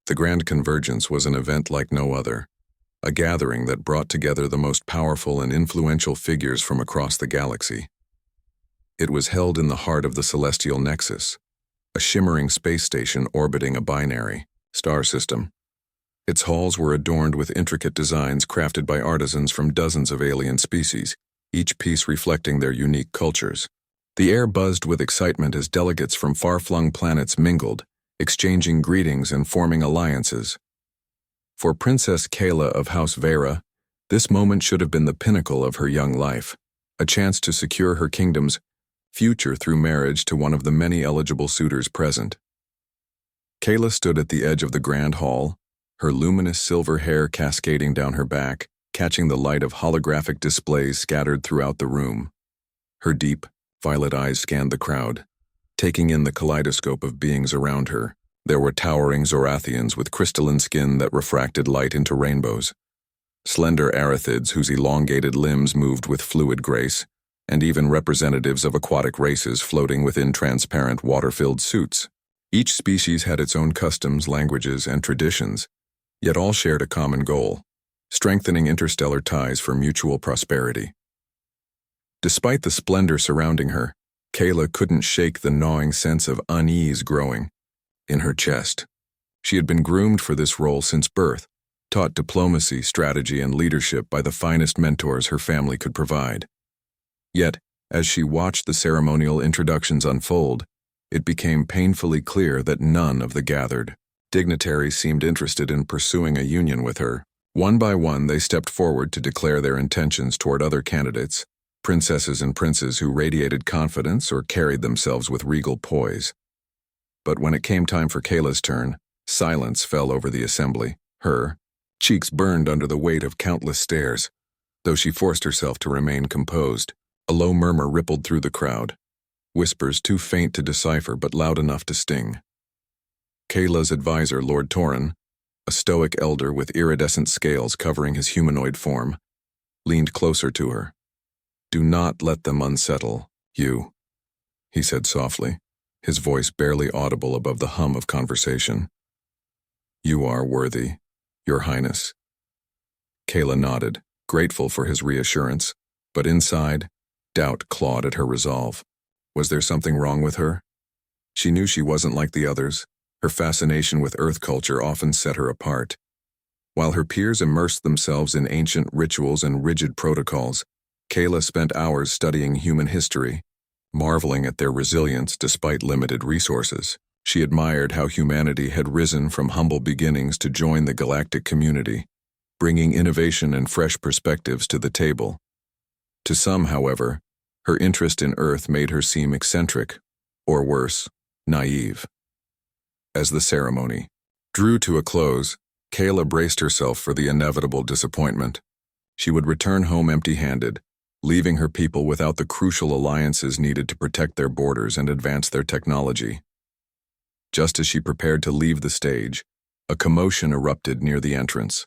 The Grand Convergence was an event like no other, a gathering that brought together the most powerful and influential figures from across the galaxy. It was held in the heart of the Celestial Nexus, a shimmering space station orbiting a binary star system. Its halls were adorned with intricate designs crafted by artisans from dozens of alien species, each piece reflecting their unique cultures. The air buzzed with excitement as delegates from far-flung planets mingled, exchanging greetings and forming alliances. For Princess Kayla of House Vera, this moment should have been the pinnacle of her young life, a chance to secure her kingdom's future through marriage to one of the many eligible suitors present. Kayla stood at the edge of the grand hall, her luminous silver hair cascading down her back, catching the light of holographic displays scattered throughout the room. Her deep, violet eyes scanned the crowd, taking in the kaleidoscope of beings around her. There were towering Zorathians with crystalline skin that refracted light into rainbows, slender Arithids whose elongated limbs moved with fluid grace, and even representatives of aquatic races floating within transparent water-filled suits. Each species had its own customs, languages, and traditions, yet all shared a common goal: strengthening interstellar ties for mutual prosperity. Despite the splendor surrounding her, Kayla couldn't shake the gnawing sense of unease growing in her chest. She had been groomed for this role since birth, taught diplomacy, strategy, and leadership by the finest mentors her family could provide. Yet, as she watched the ceremonial introductions unfold, it became painfully clear that none of the gathered dignitaries seemed interested in pursuing a union with her. One by one, they stepped forward to declare their intentions toward other candidates, princesses and princes who radiated confidence or carried themselves with regal poise. But when it came time for Kayla's turn, silence fell over the assembly. Her cheeks burned under the weight of countless stares. Though she forced herself to remain composed, a low murmur rippled through the crowd, whispers too faint to decipher but loud enough to sting. Kayla's advisor, Lord Torin, a stoic elder with iridescent scales covering his humanoid form, leaned closer to her. "Do not let them unsettle you," he said softly, his voice barely audible above the hum of conversation. "You are worthy, Your Highness." Kayla nodded, grateful for his reassurance, but inside, doubt clawed at her resolve. Was there something wrong with her? She knew she wasn't like the others. Her fascination with Earth culture often set her apart. While her peers immersed themselves in ancient rituals and rigid protocols, Kayla spent hours studying human history, marveling at their resilience despite limited resources. She admired how humanity had risen from humble beginnings to join the galactic community, bringing innovation and fresh perspectives to the table. To some, however, her interest in Earth made her seem eccentric, or worse, naive. As the ceremony drew to a close, Kayla braced herself for the inevitable disappointment. She would return home empty-handed, leaving her people without the crucial alliances needed to protect their borders and advance their technology. Just as she prepared to leave the stage, a commotion erupted near the entrance.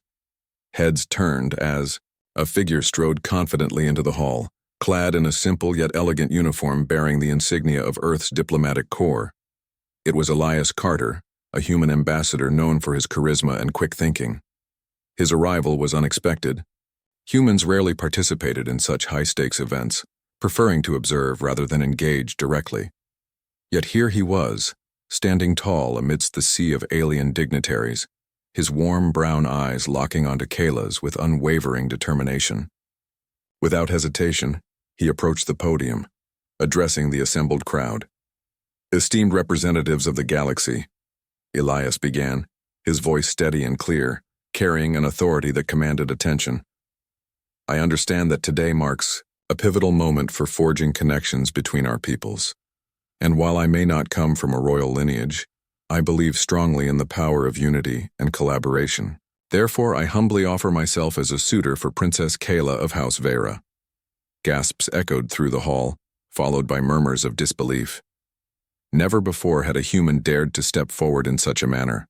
Heads turned as a figure strode confidently into the hall, clad in a simple yet elegant uniform bearing the insignia of Earth's diplomatic corps. It was Elias Carter, a human ambassador known for his charisma and quick thinking. His arrival was unexpected. Humans rarely participated in such high-stakes events, preferring to observe rather than engage directly. Yet here he was, standing tall amidst the sea of alien dignitaries, his warm brown eyes locking onto Kayla's with unwavering determination. Without hesitation, he approached the podium, addressing the assembled crowd. "Esteemed representatives of the galaxy," Elias began, his voice steady and clear, carrying an authority that commanded attention. "I understand that today marks a pivotal moment for forging connections between our peoples. And while I may not come from a royal lineage, I believe strongly in the power of unity and collaboration. Therefore, I humbly offer myself as a suitor for Princess Kayla of House Vera." Gasps echoed through the hall, followed by murmurs of disbelief. Never before had a human dared to step forward in such a manner.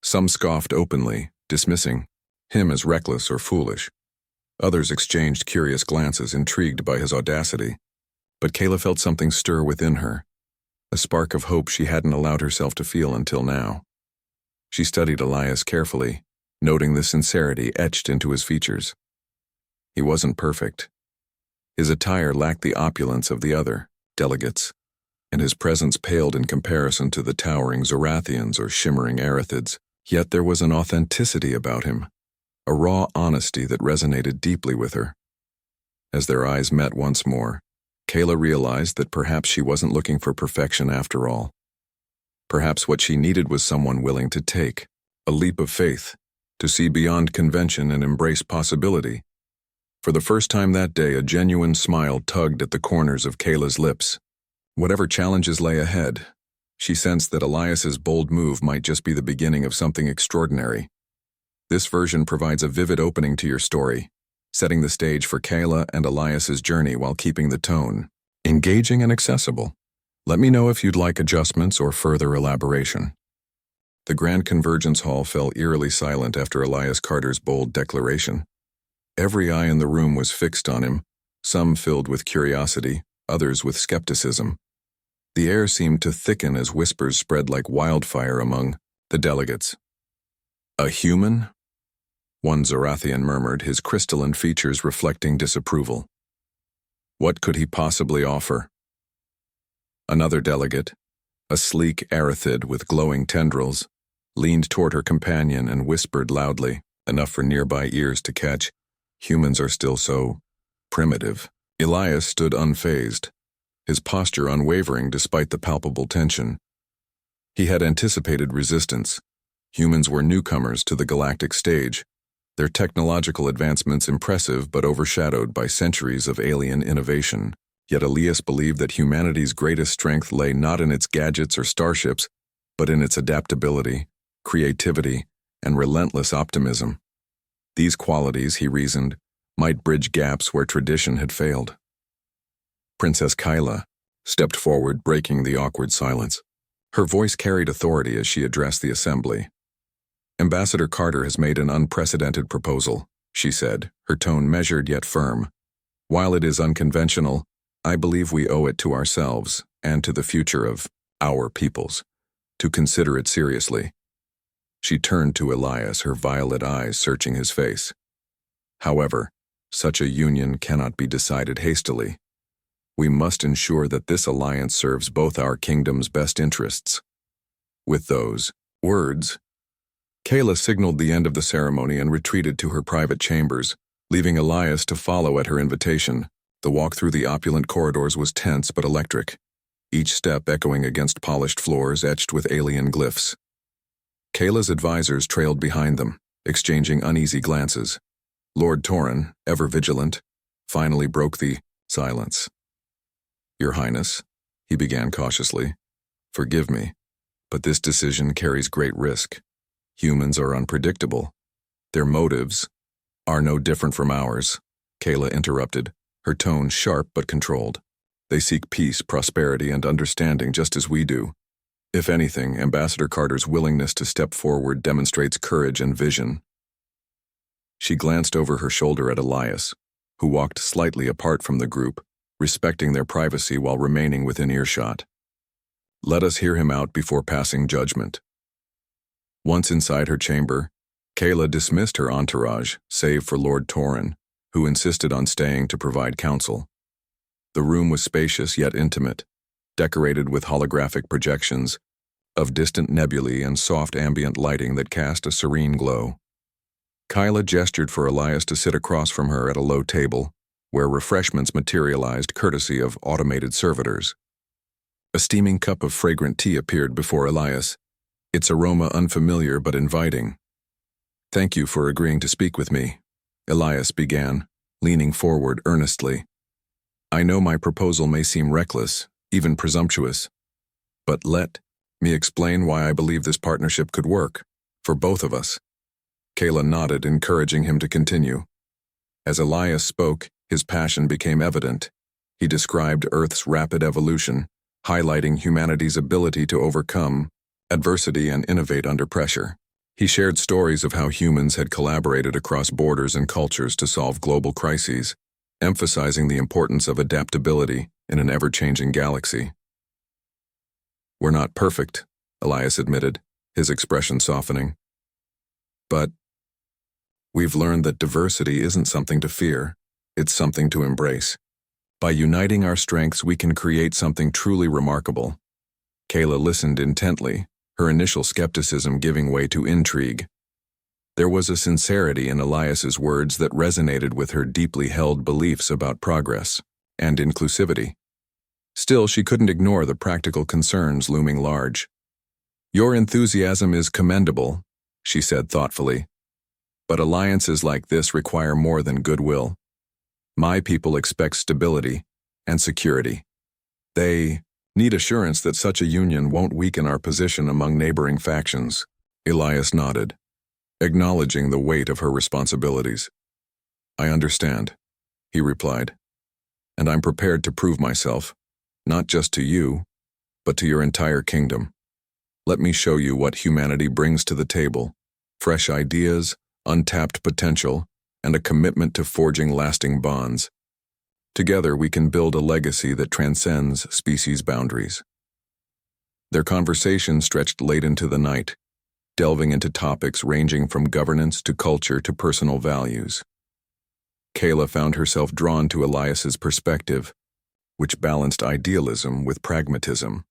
Some scoffed openly, dismissing him as reckless or foolish. Others exchanged curious glances, intrigued by his audacity. But Kayla felt something stir within her, a spark of hope she hadn't allowed herself to feel until now. She studied Elias carefully, noting the sincerity etched into his features. He wasn't perfect. His attire lacked the opulence of the other delegates, and his presence paled in comparison to the towering Zorathians or shimmering Arithids. Yet there was an authenticity about him, a raw honesty that resonated deeply with her. As their eyes met once more, Kayla realized that perhaps she wasn't looking for perfection after all. Perhaps what she needed was someone willing to take a leap of faith, to see beyond convention and embrace possibility. For the first time that day, a genuine smile tugged at the corners of Kayla's lips. Whatever challenges lay ahead, she sensed that Elias's bold move might just be the beginning of something extraordinary. This version provides a vivid opening to your story, setting the stage for Kayla and Elias's journey while keeping the tone engaging and accessible. Let me know if you'd like adjustments or further elaboration. The Grand Convergence Hall fell eerily silent after Elias Carter's bold declaration. Every eye in the room was fixed on him, some filled with curiosity, others with skepticism. The air seemed to thicken as whispers spread like wildfire among the delegates. A human? One Zorathian murmured, his crystalline features reflecting disapproval. What could he possibly offer? Another delegate, a sleek Arithid with glowing tendrils, leaned toward her companion and whispered loudly, enough for nearby ears to catch, "Humans are still so primitive." Elias stood unfazed, his posture unwavering despite the palpable tension. He had anticipated resistance. Humans were newcomers to the galactic stage, their technological advancements impressive but overshadowed by centuries of alien innovation. Yet Elias believed that humanity's greatest strength lay not in its gadgets or starships, but in its adaptability, creativity, and relentless optimism. These qualities, he reasoned, might bridge gaps where tradition had failed. Princess Kyla stepped forward, breaking the awkward silence. Her voice carried authority as she addressed the assembly. "Ambassador Carter has made an unprecedented proposal," she said, her tone measured yet firm. "While it is unconventional, I believe we owe it to ourselves and to the future of our peoples to consider it seriously." She turned to Elias, her violet eyes searching his face. "However, such a union cannot be decided hastily. We must ensure that this alliance serves both our kingdom's best interests." With those words, Kayla signaled the end of the ceremony and retreated to her private chambers, leaving Elias to follow at her invitation. The walk through the opulent corridors was tense but electric, each step echoing against polished floors etched with alien glyphs. Kayla's advisors trailed behind them, exchanging uneasy glances. Lord Torrin, ever vigilant, finally broke the silence. "Your Highness," he began cautiously, "forgive me, but this decision carries great risk. Humans are unpredictable. Their motives are no different from ours," Kayla interrupted, her tone sharp but controlled. "They seek peace, prosperity, and understanding just as we do. If anything, Ambassador Carter's willingness to step forward demonstrates courage and vision." She glanced over her shoulder at Elias, who walked slightly apart from the group, respecting their privacy while remaining within earshot. "Let us hear him out before passing judgment." Once inside her chamber, Kayla dismissed her entourage, save for Lord Torrin, who insisted on staying to provide counsel. The room was spacious yet intimate, decorated with holographic projections of distant nebulae and soft ambient lighting that cast a serene glow. Kyla gestured for Elias to sit across from her at a low table, where refreshments materialized courtesy of automated servitors. A steaming cup of fragrant tea appeared before Elias, its aroma unfamiliar but inviting. "Thank you for agreeing to speak with me," Elias began, leaning forward earnestly. "I know my proposal may seem reckless, even presumptuous, but let me explain why I believe this partnership could work, for both of us." Kayla nodded, encouraging him to continue. As Elias spoke, his passion became evident. He described Earth's rapid evolution, highlighting humanity's ability to overcome adversity and innovate under pressure. He shared stories of how humans had collaborated across borders and cultures to solve global crises, emphasizing the importance of adaptability in an ever-changing galaxy. "We're not perfect," Elias admitted, his expression softening. But we've learned that diversity isn't something to fear, it's something to embrace. By uniting our strengths, we can create something truly remarkable. Kayla listened intently, her initial skepticism giving way to intrigue. There was a sincerity in Elias's words that resonated with her deeply held beliefs about progress and inclusivity. Still, she couldn't ignore the practical concerns looming large. "Your enthusiasm is commendable," she said thoughtfully. "But alliances like this require more than goodwill. My people expect stability and security. They need assurance that such a union won't weaken our position among neighboring factions." Elias nodded, acknowledging the weight of her responsibilities. "I understand," he replied, "and I'm prepared to prove myself, not just to you, but to your entire kingdom. Let me show you what humanity brings to the table: fresh ideas, untapped potential, and a commitment to forging lasting bonds. Together we can build a legacy that transcends species boundaries." Their conversation stretched late into the night, delving into topics ranging from governance to culture to personal values. Kayla found herself drawn to Elias's perspective, which balanced idealism with pragmatism.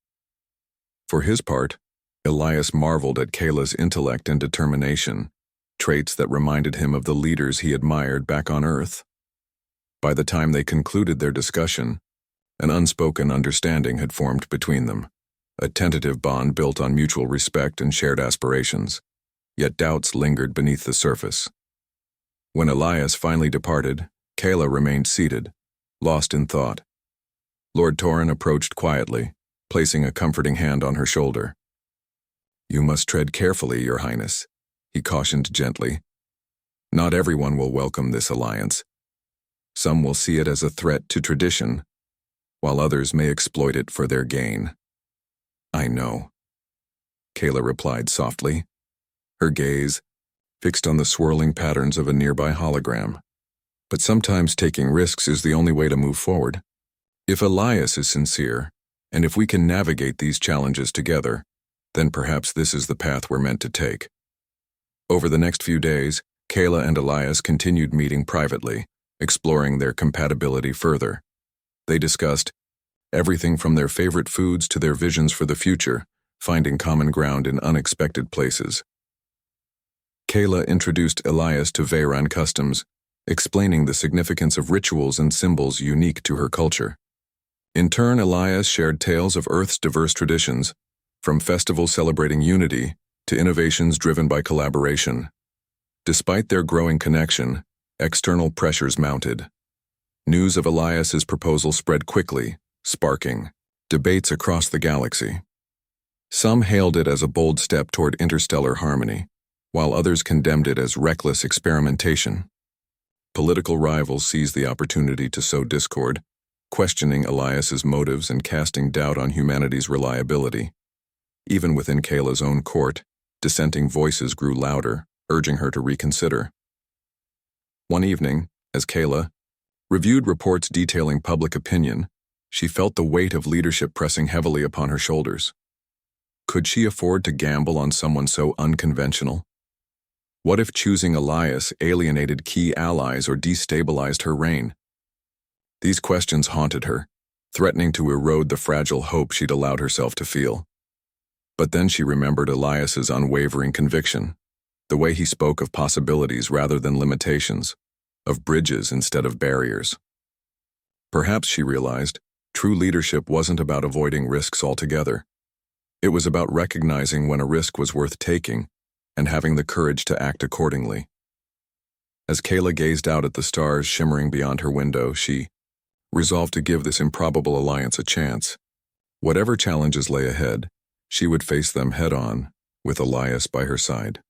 For his part, Elias marveled at Kayla's intellect and determination, traits that reminded him of the leaders he admired back on Earth. By the time they concluded their discussion, an unspoken understanding had formed between them, a tentative bond built on mutual respect and shared aspirations, yet doubts lingered beneath the surface. When Elias finally departed, Kayla remained seated, lost in thought. Lord Torrin approached quietly, placing a comforting hand on her shoulder. "You must tread carefully, Your Highness," he cautioned gently. "Not everyone will welcome this alliance. Some will see it as a threat to tradition, while others may exploit it for their gain." "I know," Kayla replied softly, her gaze fixed on the swirling patterns of a nearby hologram. "But sometimes taking risks is the only way to move forward. If Elias is sincere, and if we can navigate these challenges together, then perhaps this is the path we're meant to take." Over the next few days, Kayla and Elias continued meeting privately, exploring their compatibility further. They discussed everything from their favorite foods to their visions for the future, finding common ground in unexpected places. Kayla introduced Elias to Veyran customs, explaining the significance of rituals and symbols unique to her culture. In turn, Elias shared tales of Earth's diverse traditions, from festivals celebrating unity to innovations driven by collaboration. Despite their growing connection, external pressures mounted. News of Elias's proposal spread quickly, sparking debates across the galaxy. Some hailed it as a bold step toward interstellar harmony, while others condemned it as reckless experimentation. Political rivals seized the opportunity to sow discord, questioning Elias's motives and casting doubt on humanity's reliability. Even within Kayla's own court, dissenting voices grew louder, urging her to reconsider. One evening, as Kayla reviewed reports detailing public opinion, she felt the weight of leadership pressing heavily upon her shoulders. Could she afford to gamble on someone so unconventional? What if choosing Elias alienated key allies or destabilized her reign? These questions haunted her, threatening to erode the fragile hope she'd allowed herself to feel. But then she remembered Elias's unwavering conviction, the way he spoke of possibilities rather than limitations, of bridges instead of barriers. Perhaps, she realized, true leadership wasn't about avoiding risks altogether. It was about recognizing when a risk was worth taking and having the courage to act accordingly. As Kayla gazed out at the stars shimmering beyond her window, she resolved to give this improbable alliance a chance. Whatever challenges lay ahead, she would face them head-on, with Elias by her side.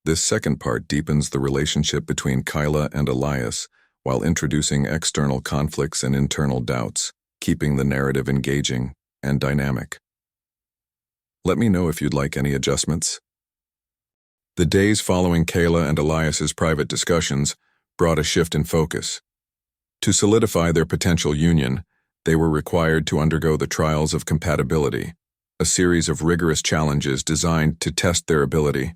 This second part deepens the relationship between Kayla and Elias while introducing external conflicts and internal doubts, keeping the narrative engaging and dynamic. Let me know if you'd like any adjustments. The days following Kayla and Elias's private discussions brought a shift in focus. To solidify their potential union, they were required to undergo the trials of compatibility, a series of rigorous challenges designed to test their ability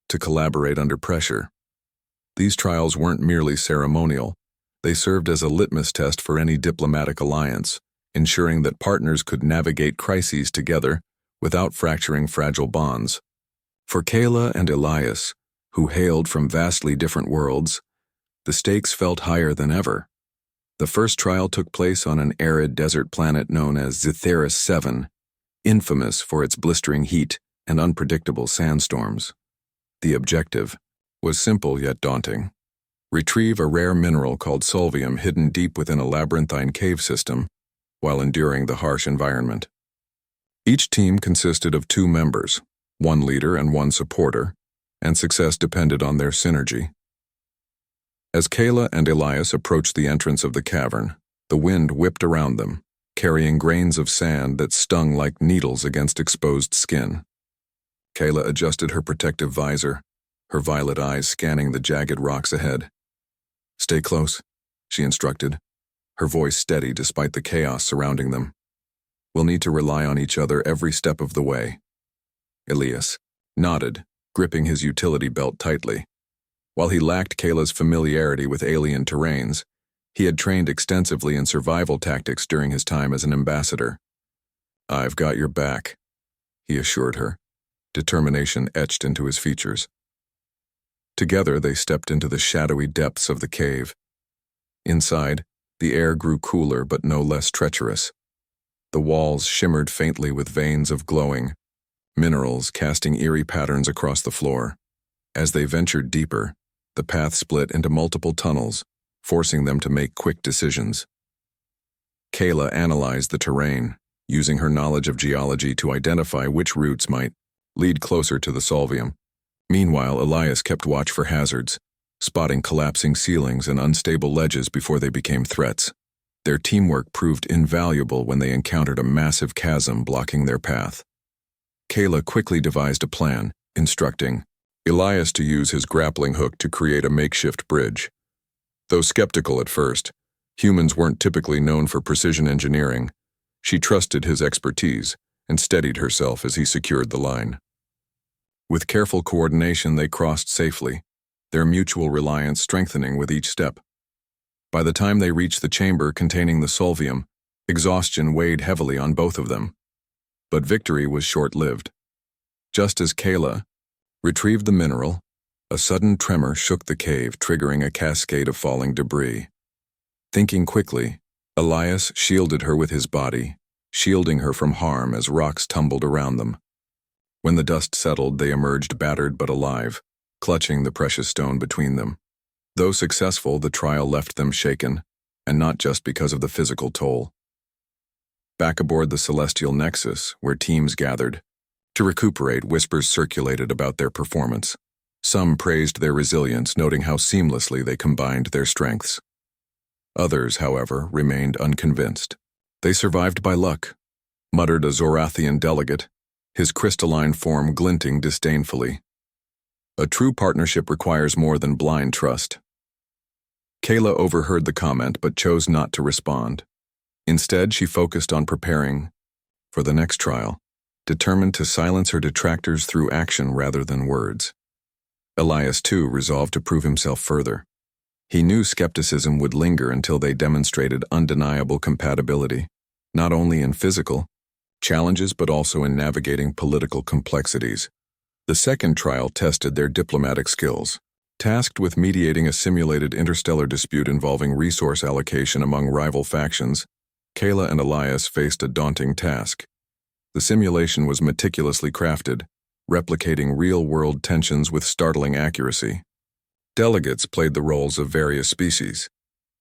to collaborate under pressure. These trials weren't merely ceremonial. They served as a litmus test for any diplomatic alliance, ensuring that partners could navigate crises together without fracturing fragile bonds. For Kayla and Elias, who hailed from vastly different worlds, the stakes felt higher than ever. The first trial took place on an arid desert planet known as Zetheris 7, infamous for its blistering heat and unpredictable sandstorms. The objective was simple yet daunting. Retrieve a rare mineral called solvium hidden deep within a labyrinthine cave system while enduring the harsh environment. Each team consisted of 2 members, 1 leader and 1 supporter, and success depended on their synergy. As Kayla and Elias approached the entrance of the cavern, the wind whipped around them, carrying grains of sand that stung like needles against exposed skin. Kayla adjusted her protective visor, her violet eyes scanning the jagged rocks ahead. "Stay close," she instructed, her voice steady despite the chaos surrounding them. "We'll need to rely on each other every step of the way." Elias nodded, gripping his utility belt tightly. While he lacked Kayla's familiarity with alien terrains, he had trained extensively in survival tactics during his time as an ambassador. "I've got your back," he assured her, determination etched into his features. Together they stepped into the shadowy depths of the cave. Inside, the air grew cooler but no less treacherous. The walls shimmered faintly with veins of glowing minerals casting eerie patterns across the floor. As they ventured deeper, the path split into multiple tunnels, forcing them to make quick decisions. Kayla analyzed the terrain, using her knowledge of geology to identify which routes might lead closer to the solvium. Meanwhile, Elias kept watch for hazards, spotting collapsing ceilings and unstable ledges before they became threats. Their teamwork proved invaluable when they encountered a massive chasm blocking their path. Kayla quickly devised a plan, instructing Elias to use his grappling hook to create a makeshift bridge. Though skeptical at first, humans weren't typically known for precision engineering. She trusted his expertise and steadied herself as he secured the line. With careful coordination, they crossed safely, their mutual reliance strengthening with each step. By the time they reached the chamber containing the solvium, exhaustion weighed heavily on both of them. But victory was short-lived. Just as Kayla retrieved the mineral, a sudden tremor shook the cave, triggering a cascade of falling debris. Thinking quickly, Elias shielded her with his body, shielding her from harm as rocks tumbled around them. When the dust settled, they emerged battered but alive, clutching the precious stone between them. Though successful, the trial left them shaken, and not just because of the physical toll. Back aboard the Celestial Nexus, where teams gathered to recuperate, whispers circulated about their performance. Some praised their resilience, noting how seamlessly they combined their strengths. Others, however, remained unconvinced. "They survived by luck," muttered a Zorathian delegate, his crystalline form glinting disdainfully. "A true partnership requires more than blind trust." Kayla overheard the comment but chose not to respond. Instead, she focused on preparing for the next trial, determined to silence her detractors through action rather than words. Elias, too, resolved to prove himself further. He knew skepticism would linger until they demonstrated undeniable compatibility, not only in physical challenges but also in navigating political complexities. The second trial tested their diplomatic skills. Tasked with mediating a simulated interstellar dispute involving resource allocation among rival factions, Kayla and Elias faced a daunting task. The simulation was meticulously crafted, replicating real-world tensions with startling accuracy. Delegates played the roles of various species,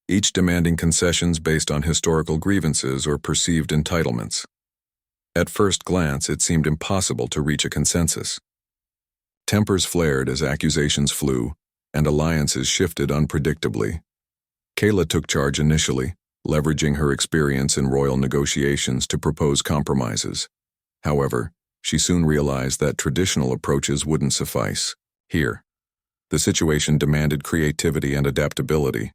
each demanding concessions based on historical grievances or perceived entitlements. At first glance, it seemed impossible to reach a consensus. Tempers flared as accusations flew, and alliances shifted unpredictably. Kayla took charge initially, leveraging her experience in royal negotiations to propose compromises. However, she soon realized that traditional approaches wouldn't suffice. Here, the situation demanded creativity and adaptability.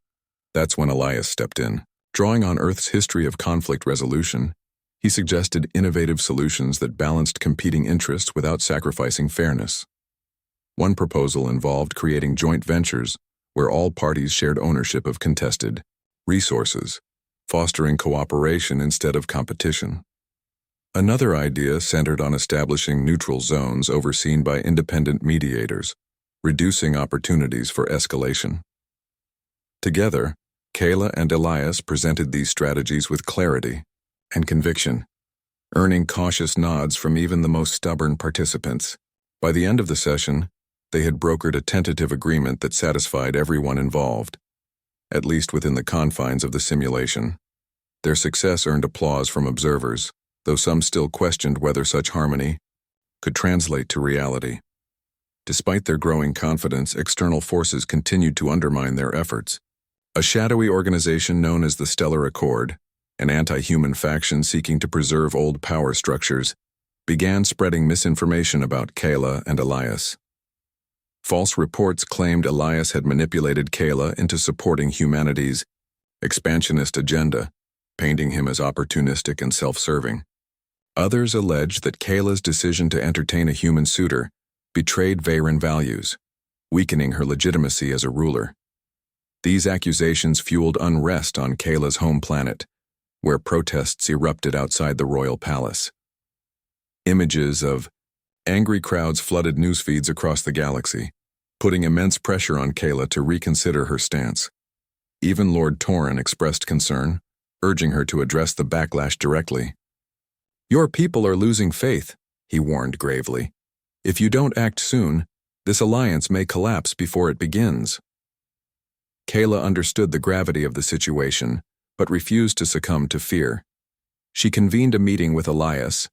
That's when Elias stepped in. Drawing on Earth's history of conflict resolution, He suggested innovative solutions that balanced competing interests without sacrificing fairness. One proposal involved creating joint ventures where all parties shared ownership of contested resources, fostering cooperation instead of competition. Another idea centered on establishing neutral zones overseen by independent mediators, reducing opportunities for escalation. Together, Kayla and Elias presented these strategies with clarity and conviction, earning cautious nods from even the most stubborn participants. By the end of the session, they had brokered a tentative agreement that satisfied everyone involved, at least within the confines of the simulation. Their success earned applause from observers, though some still questioned whether such harmony could translate to reality. Despite their growing confidence, external forces continued to undermine their efforts. A shadowy organization known as the Stellar Accord, an anti-human faction seeking to preserve old power structures, began spreading misinformation about Kayla and Elias. False reports claimed Elias had manipulated Kayla into supporting humanity's expansionist agenda, painting him as opportunistic and self-serving. Others alleged that Kayla's decision to entertain a human suitor betrayed Veyran values, weakening her legitimacy as a ruler. These accusations fueled unrest on Kayla's home planet, where protests erupted outside the royal palace. Images of angry crowds flooded news feeds across the galaxy, putting immense pressure on Kayla to reconsider her stance. Even Lord Torren expressed concern, urging her to address the backlash directly. "Your people are losing faith," he warned gravely. "If you don't act soon, this alliance may collapse before it begins." Kayla understood the gravity of the situation, but refused to succumb to fear. She convened a meeting with Elias,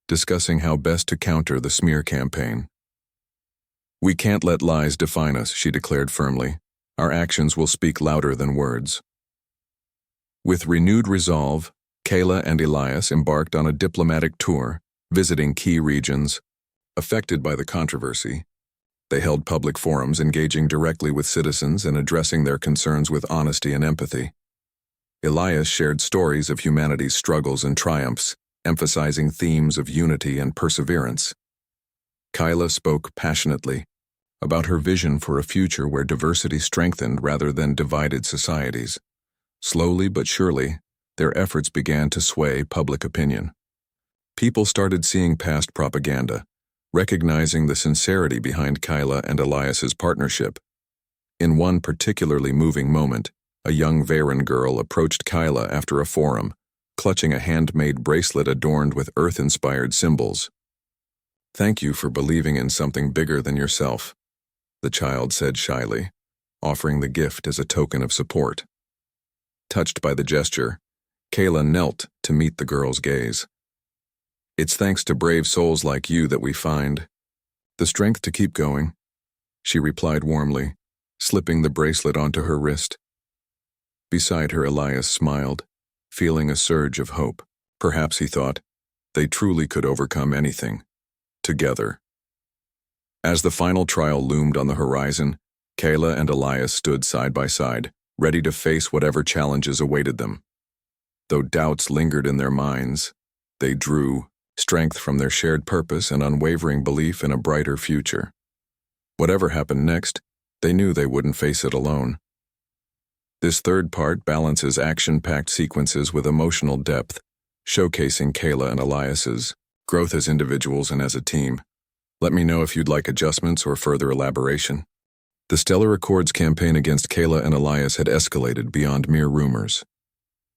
discussing how best to counter the smear campaign. "We can't let lies define us," she declared firmly. "Our actions will speak louder than words." With renewed resolve, Kayla and Elias embarked on a diplomatic tour, visiting key regions affected by the controversy. They held public forums engaging directly with citizens and addressing their concerns with honesty and empathy. Elias shared stories of humanity's struggles and triumphs, emphasizing themes of unity and perseverance. Kayla spoke passionately about her vision for a future where diversity strengthened rather than divided societies. Slowly but surely, their efforts began to sway public opinion. People started seeing past propaganda, recognizing the sincerity behind Kayla and Elias's partnership. In one particularly moving moment, a young Veyran girl approached Kayla after a forum, clutching a handmade bracelet adorned with Earth-inspired symbols. "Thank you for believing in something bigger than yourself," the child said shyly, offering the gift as a token of support. Touched by the gesture, Kayla knelt to meet the girl's gaze. "It's thanks to brave souls like you that we find the strength to keep going," she replied warmly, slipping the bracelet onto her wrist. Beside her, Elias smiled, feeling a surge of hope. Perhaps, he thought, they truly could overcome anything, together. As the final trial loomed on the horizon, Kayla and Elias stood side by side, ready to face whatever challenges awaited them. Though doubts lingered in their minds, they drew strength from their shared purpose and unwavering belief in a brighter future. Whatever happened next, they knew they wouldn't face it alone. This third part balances action-packed sequences with emotional depth, showcasing Kayla and Elias's growth as individuals and as a team. Let me know if you'd like adjustments or further elaboration. The Stellar Accord's campaign against Kayla and Elias had escalated beyond mere rumors.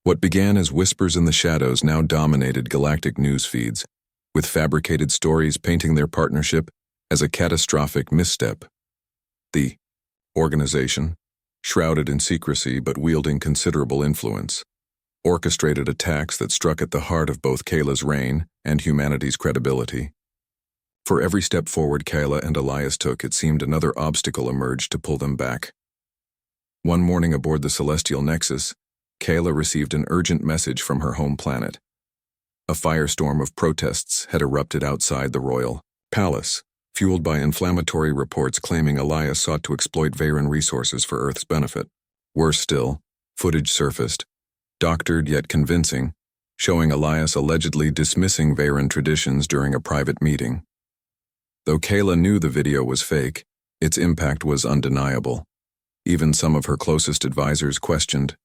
What began as whispers in the shadows now dominated galactic news feeds, with fabricated stories painting their partnership as a catastrophic misstep. The organization, shrouded in secrecy but wielding considerable influence, orchestrated attacks that struck at the heart of both Kayla's reign and humanity's credibility. For every step forward Kayla and Elias took, it seemed another obstacle emerged to pull them back. One morning aboard the Celestial Nexus, Kayla received an urgent message from her home planet. A firestorm of protests had erupted outside the royal palace, fueled by inflammatory reports claiming Elias sought to exploit Veyran resources for Earth's benefit. Worse still, footage surfaced, doctored yet convincing, showing Elias allegedly dismissing Veyron traditions during a private meeting. Though Kayla knew the video was fake, its impact was undeniable. Even some of her closest advisors questioned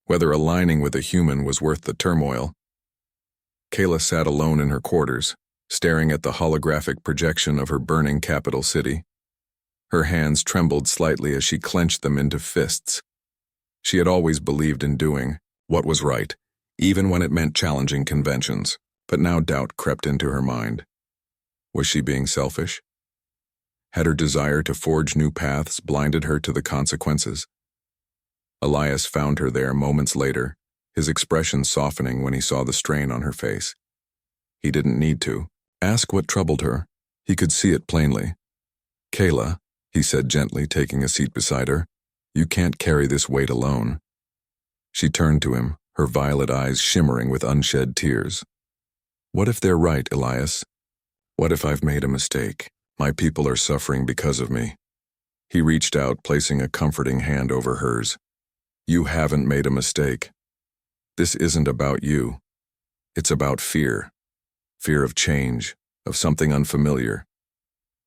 whether aligning with a human was worth the turmoil. Kayla sat alone in her quarters, staring at the holographic projection of her burning capital city. Her hands trembled slightly as she clenched them into fists. She had always believed in doing what was right, even when it meant challenging conventions, but now doubt crept into her mind. Was she being selfish? Had her desire to forge new paths blinded her to the consequences? Elias found her there moments later, his expression softening when he saw the strain on her face. He didn't need to ask what troubled her. He could see it plainly. "Kayla," he said gently, taking a seat beside her, "you can't carry this weight alone." She turned to him, her violet eyes shimmering with unshed tears. "What if they're right, Elias? What if I've made a mistake? My people are suffering because of me." He reached out, placing a comforting hand over hers. "You haven't made a mistake. This isn't about you. It's about fear. Fear of change, of something unfamiliar.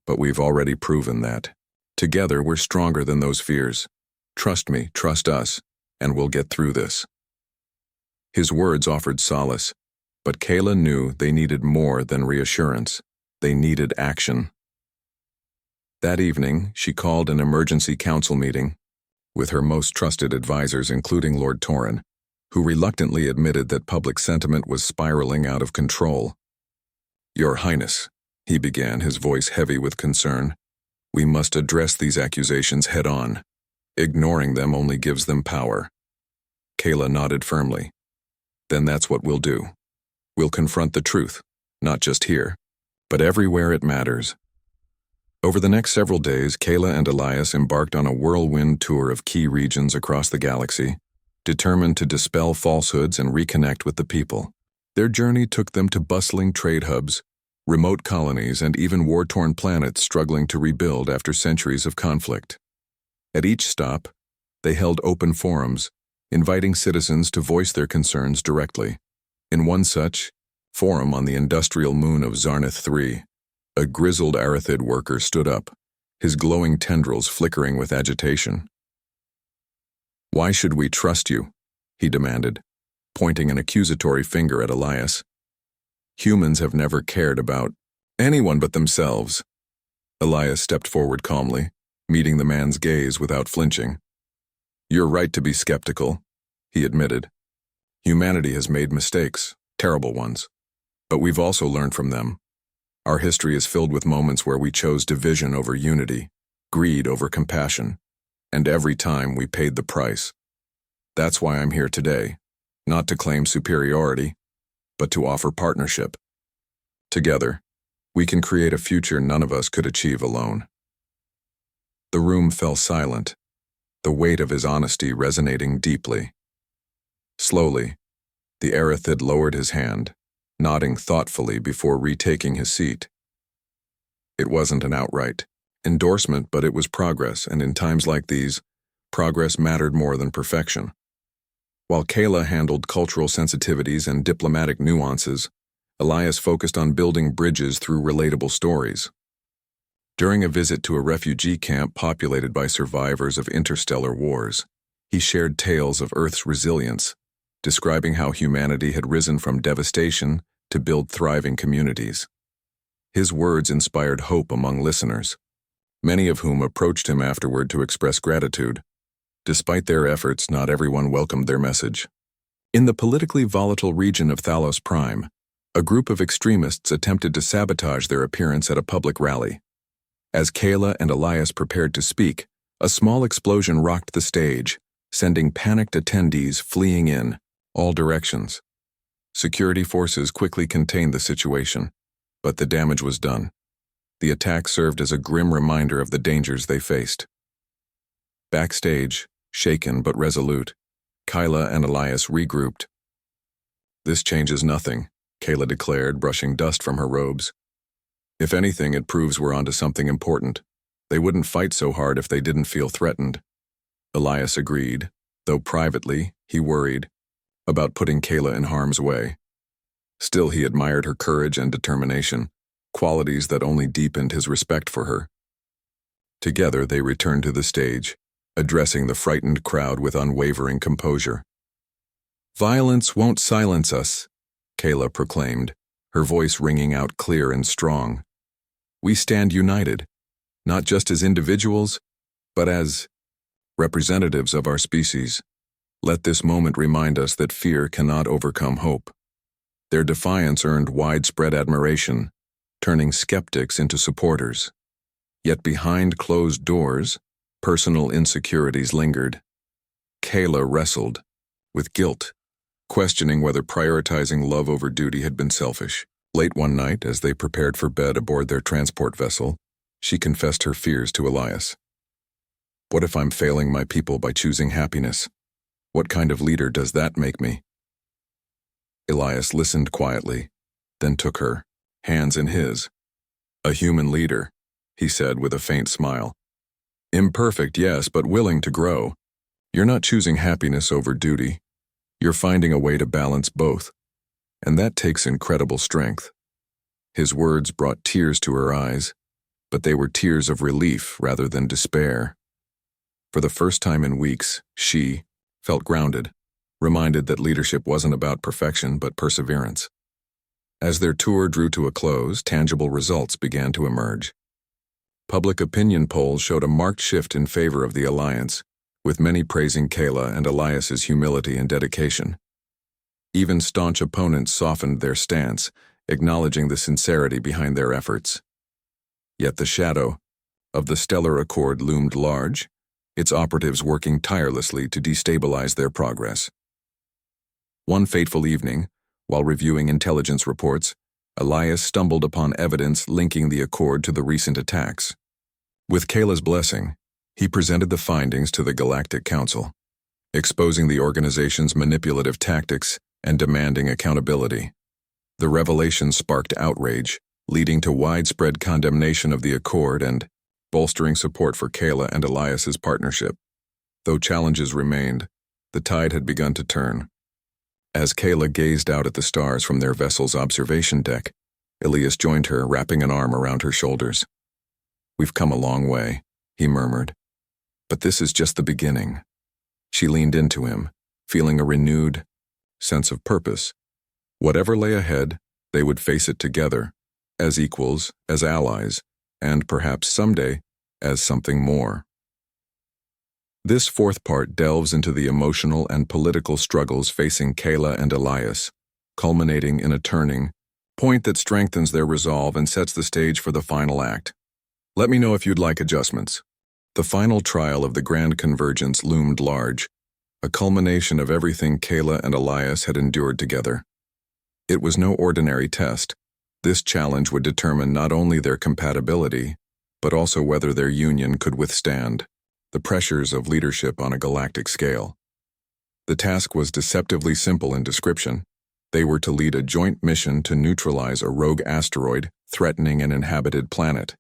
But we've already proven that. Together, we're stronger than those fears. Trust me, trust us, and we'll get through this." His words offered solace, but Kayla knew they needed more than reassurance. They needed action. That evening, she called an emergency council meeting with her most trusted advisors, including Lord Torrin, who reluctantly admitted that public sentiment was spiraling out of control. "Your Highness," he began, his voice heavy with concern, "we must address these accusations head-on. Ignoring them only gives them power." Kayla nodded firmly. "Then that's what we'll do. We'll confront the truth, not just here, but everywhere it matters." Over the next several days, Kayla and Elias embarked on a whirlwind tour of key regions across the galaxy, determined to dispel falsehoods and reconnect with the people. Their journey took them to bustling trade hubs, remote colonies, and even war-torn planets struggling to rebuild after centuries of conflict. At each stop, they held open forums, inviting citizens to voice their concerns directly. In one such forum on the industrial moon of Zarnath 3, a grizzled Arathid worker stood up, his glowing tendrils flickering with agitation. "Why should we trust you?" he demanded, pointing an accusatory finger at Elias. "Humans have never cared about anyone but themselves." Elias stepped forward calmly, meeting the man's gaze without flinching. "You're right to be skeptical," he admitted. "Humanity has made mistakes, terrible ones, but we've also learned from them. Our history is filled with moments where we chose division over unity, greed over compassion, and every time we paid the price. That's why I'm here today, not to claim superiority, but to offer partnership. Together, we can create a future none of us could achieve alone." The room fell silent, the weight of his honesty resonating deeply. Slowly, the Arathid lowered his hand, nodding thoughtfully before retaking his seat. It wasn't an outright endorsement, but it was progress, and in times like these, progress mattered more than perfection. While Kayla handled cultural sensitivities and diplomatic nuances, Elias focused on building bridges through relatable stories. During a visit to a refugee camp populated by survivors of interstellar wars, he shared tales of Earth's resilience, describing how humanity had risen from devastation to build thriving communities. His words inspired hope among listeners, many of whom approached him afterward to express gratitude. Despite their efforts, not everyone welcomed their message. In the politically volatile region of Thalos Prime, a group of extremists attempted to sabotage their appearance at a public rally. As Kayla and Elias prepared to speak, a small explosion rocked the stage, sending panicked attendees fleeing in all directions. Security forces quickly contained the situation, but the damage was done. The attack served as a grim reminder of the dangers they faced. Backstage, shaken but resolute, Kayla and Elias regrouped. "This changes nothing," Kayla declared, brushing dust from her robes. "If anything, it proves we're onto something important. They wouldn't fight so hard if they didn't feel threatened." Elias agreed, though privately, he worried about putting Kayla in harm's way. Still, he admired her courage and determination, qualities that only deepened his respect for her. Together, they returned to the stage, addressing the frightened crowd with unwavering composure. "Violence won't silence us," Kayla proclaimed, her voice ringing out clear and strong. "We stand united, not just as individuals, but as representatives of our species. Let this moment remind us that fear cannot overcome hope." Their defiance earned widespread admiration, turning skeptics into supporters. Yet behind closed doors, personal insecurities lingered. Kayla wrestled with guilt, questioning whether prioritizing love over duty had been selfish. Late one night, as they prepared for bed aboard their transport vessel, she confessed her fears to Elias. "What if I'm failing my people by choosing happiness? What kind of leader does that make me?" Elias listened quietly, then took her hands in his. "A human leader," he said with a faint smile. "Imperfect, yes, but willing to grow. You're not choosing happiness over duty. You're finding a way to balance both, and that takes incredible strength." His words brought tears to her eyes, but they were tears of relief rather than despair. For the first time in weeks, she felt grounded, reminded that leadership wasn't about perfection but perseverance. As their tour drew to a close, tangible results began to emerge. Public opinion polls showed a marked shift in favor of the alliance, with many praising Kayla and Elias's humility and dedication. Even staunch opponents softened their stance, acknowledging the sincerity behind their efforts. Yet the shadow of the Stellar Accord loomed large, its operatives working tirelessly to destabilize their progress. One fateful evening, while reviewing intelligence reports, Elias stumbled upon evidence linking the Accord to the recent attacks. With Kayla's blessing, he presented the findings to the Galactic Council, exposing the organization's manipulative tactics and demanding accountability. The revelation sparked outrage, leading to widespread condemnation of the Accord and bolstering support for Kayla and Elias's partnership. Though challenges remained, the tide had begun to turn. As Kayla gazed out at the stars from their vessel's observation deck, Elias joined her, wrapping an arm around her shoulders. "We've come a long way," he murmured. "But this is just the beginning." She leaned into him, feeling a renewed sense of purpose. Whatever lay ahead, they would face it together, as equals, as allies, and perhaps someday, as something more. This fourth part delves into the emotional and political struggles facing Kayla and Elias, culminating in a turning point that strengthens their resolve and sets the stage for the final act. Let me know if you'd like adjustments. The final trial of the Grand Convergence loomed large, a culmination of everything Kayla and Elias had endured together. It was no ordinary test. This challenge would determine not only their compatibility, but also whether their union could withstand the pressures of leadership on a galactic scale. The task was deceptively simple in description. They were to lead a joint mission to neutralize a rogue asteroid threatening an inhabited planet.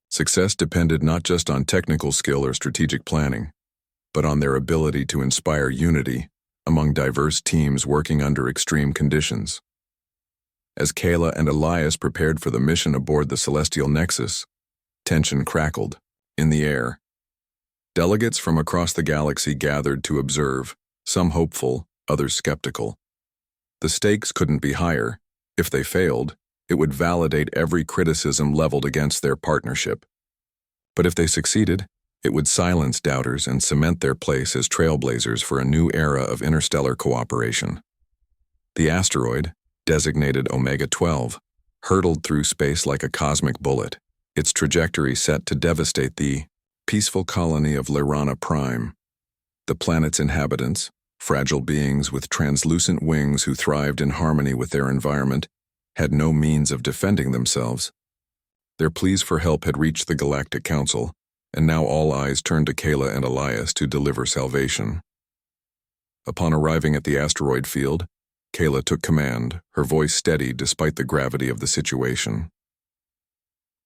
Success depended not just on technical skill or strategic planning, but on their ability to inspire unity among diverse teams working under extreme conditions. As Kayla and Elias prepared for the mission aboard the Celestial Nexus, tension crackled in the air. Delegates from across the galaxy gathered to observe, some hopeful, others skeptical. The stakes couldn't be higher. If they failed, it would validate every criticism leveled against their partnership. But if they succeeded, it would silence doubters and cement their place as trailblazers for a new era of interstellar cooperation. The asteroid, designated Omega-12, hurtled through space like a cosmic bullet, its trajectory set to devastate the peaceful colony of Lyrana Prime. The planet's inhabitants, fragile beings with translucent wings who thrived in harmony with their environment, had no means of defending themselves. Their pleas for help had reached the Galactic Council, and now all eyes turned to Kayla and Elias to deliver salvation. Upon arriving at the asteroid field, Kayla took command, her voice steady despite the gravity of the situation.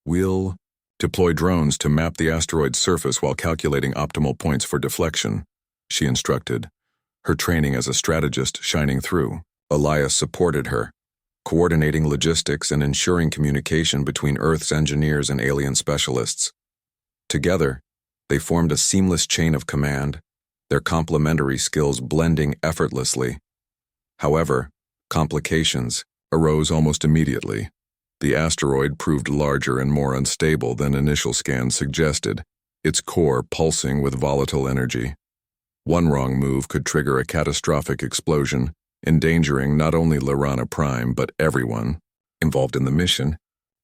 "We'll deploy drones to map the asteroid's surface while calculating optimal points for deflection," she instructed, her training as a strategist shining through. Elias supported her, coordinating logistics and ensuring communication between Earth's engineers and alien specialists. Together, they formed a seamless chain of command, their complementary skills blending effortlessly. However, complications arose almost immediately. The asteroid proved larger and more unstable than initial scans suggested, its core pulsing with volatile energy. One wrong move could trigger a catastrophic explosion, endangering not only Lorana Prime but everyone involved in the mission.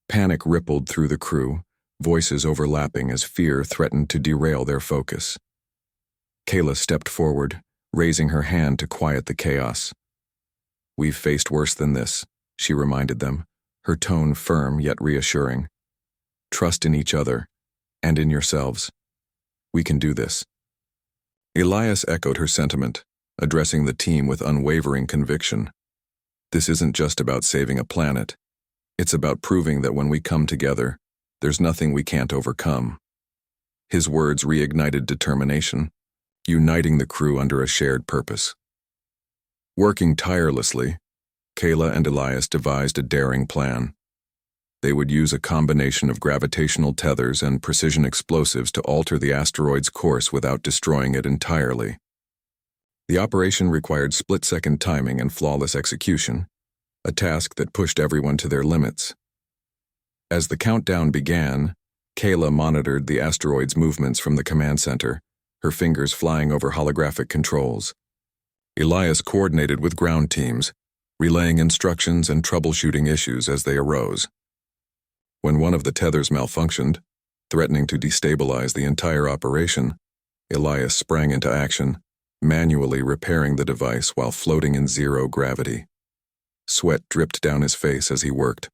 Panic rippled through the crew, voices overlapping as fear threatened to derail their focus. Kayla stepped forward, raising her hand to quiet the chaos. "We've faced worse than this," she reminded them, her tone firm yet reassuring. "Trust in each other, and in yourselves. We can do this." Elias echoed her sentiment, addressing the team with unwavering conviction. "This isn't just about saving a planet. It's about proving that when we come together, there's nothing we can't overcome." His words reignited determination, uniting the crew under a shared purpose. Working tirelessly, Kayla and Elias devised a daring plan. They would use a combination of gravitational tethers and precision explosives to alter the asteroid's course without destroying it entirely. The operation required split-second timing and flawless execution, a task that pushed everyone to their limits. As the countdown began, Kayla monitored the asteroid's movements from the command center, her fingers flying over holographic controls. Elias coordinated with ground teams, relaying instructions and troubleshooting issues as they arose. When one of the tethers malfunctioned, threatening to destabilize the entire operation, Elias sprang into action, manually repairing the device while floating in zero gravity. Sweat dripped down his face as he worked,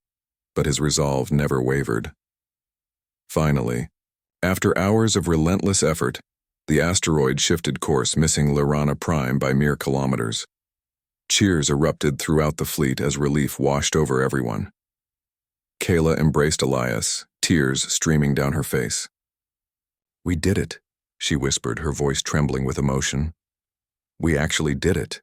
but his resolve never wavered. Finally, after hours of relentless effort, the asteroid shifted course, missing Lorana Prime by mere kilometers. Cheers erupted throughout the fleet as relief washed over everyone. Kayla embraced Elias, tears streaming down her face. "We did it," she whispered, her voice trembling with emotion. "We actually did it."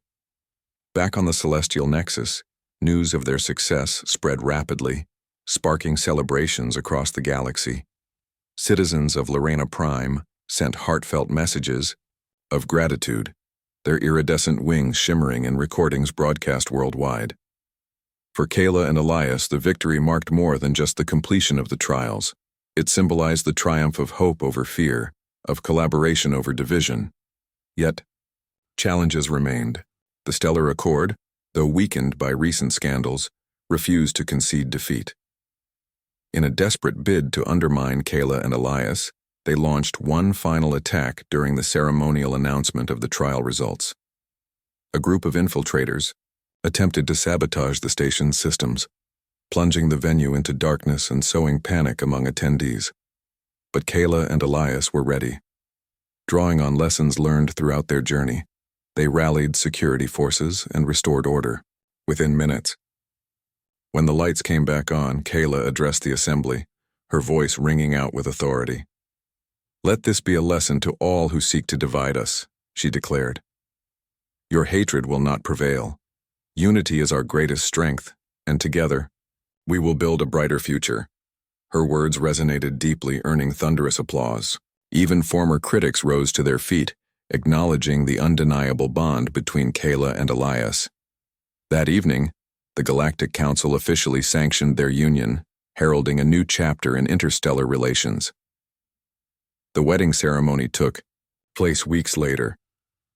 Back on the celestial nexus, news of their success spread rapidly, sparking celebrations across the galaxy. Citizens of Lorana Prime sent heartfelt messages of gratitude, their iridescent wings shimmering in recordings broadcast worldwide. For Kayla and Elias, the victory marked more than just the completion of the trials. It symbolized the triumph of hope over fear, of collaboration over division. Yet, challenges remained. The Stellar Accord, though weakened by recent scandals, refused to concede defeat. In a desperate bid to undermine Kayla and Elias, they launched one final attack during the ceremonial announcement of the trial results. A group of infiltrators attempted to sabotage the station's systems, plunging the venue into darkness and sowing panic among attendees. But Kayla and Elias were ready. Drawing on lessons learned throughout their journey, they rallied security forces and restored order within minutes. When the lights came back on, Kayla addressed the assembly, her voice ringing out with authority. "Let this be a lesson to all who seek to divide us," she declared. "Your hatred will not prevail. Unity is our greatest strength, and together, we will build a brighter future." Her words resonated deeply, earning thunderous applause. Even former critics rose to their feet, acknowledging the undeniable bond between Kayla and Elias. That evening, the Galactic Council officially sanctioned their union, heralding a new chapter in interstellar relations. The wedding ceremony took place weeks later,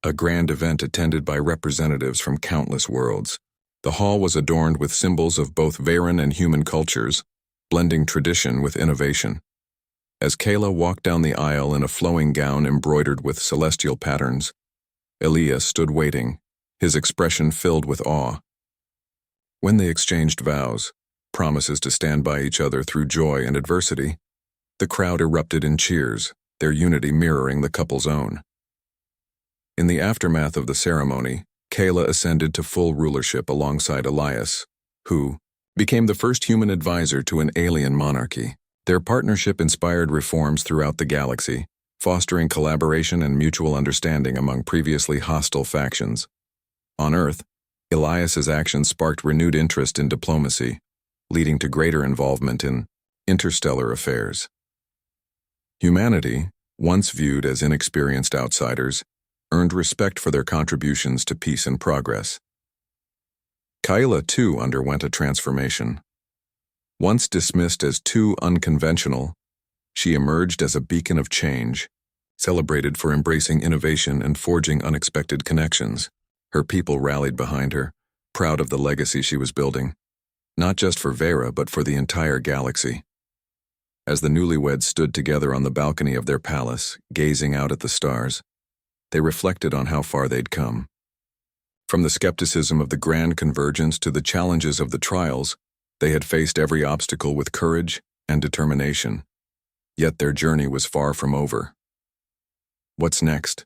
a grand event attended by representatives from countless worlds. The hall was adorned with symbols of both Varen and human cultures, blending tradition with innovation. As Kayla walked down the aisle in a flowing gown embroidered with celestial patterns, Elias stood waiting, his expression filled with awe. When they exchanged vows, promises to stand by each other through joy and adversity, the crowd erupted in cheers, their unity mirroring the couple's own. In the aftermath of the ceremony, Kayla ascended to full rulership alongside Elias, who became the first human advisor to an alien monarchy. Their partnership inspired reforms throughout the galaxy, fostering collaboration and mutual understanding among previously hostile factions. On Earth, Elias's actions sparked renewed interest in diplomacy, leading to greater involvement in interstellar affairs. Humanity, once viewed as inexperienced outsiders, earned respect for their contributions to peace and progress. Kyla, too, underwent a transformation. Once dismissed as too unconventional, she emerged as a beacon of change, celebrated for embracing innovation and forging unexpected connections. Her people rallied behind her, proud of the legacy she was building, not just for Vera but for the entire galaxy. As the newlyweds stood together on the balcony of their palace, gazing out at the stars, they reflected on how far they'd come. From the skepticism of the grand convergence to the challenges of the trials, they had faced every obstacle with courage and determination. Yet their journey was far from over. "What's next?"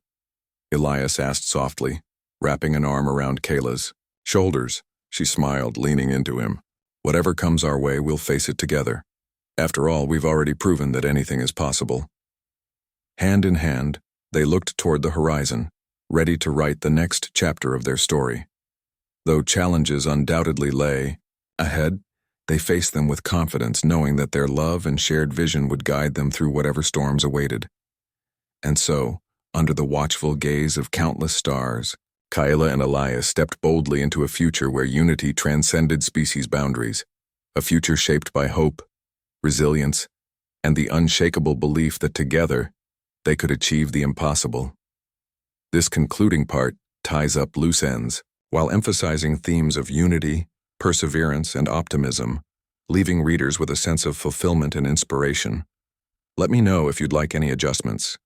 Elias asked softly, wrapping an arm around Kayla's shoulders. She smiled, leaning into him. "Whatever comes our way, we'll face it together. After all, we've already proven that anything is possible." Hand in hand, they looked toward the horizon, ready to write the next chapter of their story. Though challenges undoubtedly lay ahead, they faced them with confidence, knowing that their love and shared vision would guide them through whatever storms awaited. And so, under the watchful gaze of countless stars, Kyla and Elias stepped boldly into a future where unity transcended species boundaries, a future shaped by hope, resilience, and the unshakable belief that together they could achieve the impossible. This concluding part ties up loose ends, while emphasizing themes of unity, perseverance, and optimism, leaving readers with a sense of fulfillment and inspiration. Let me know if you'd like any adjustments.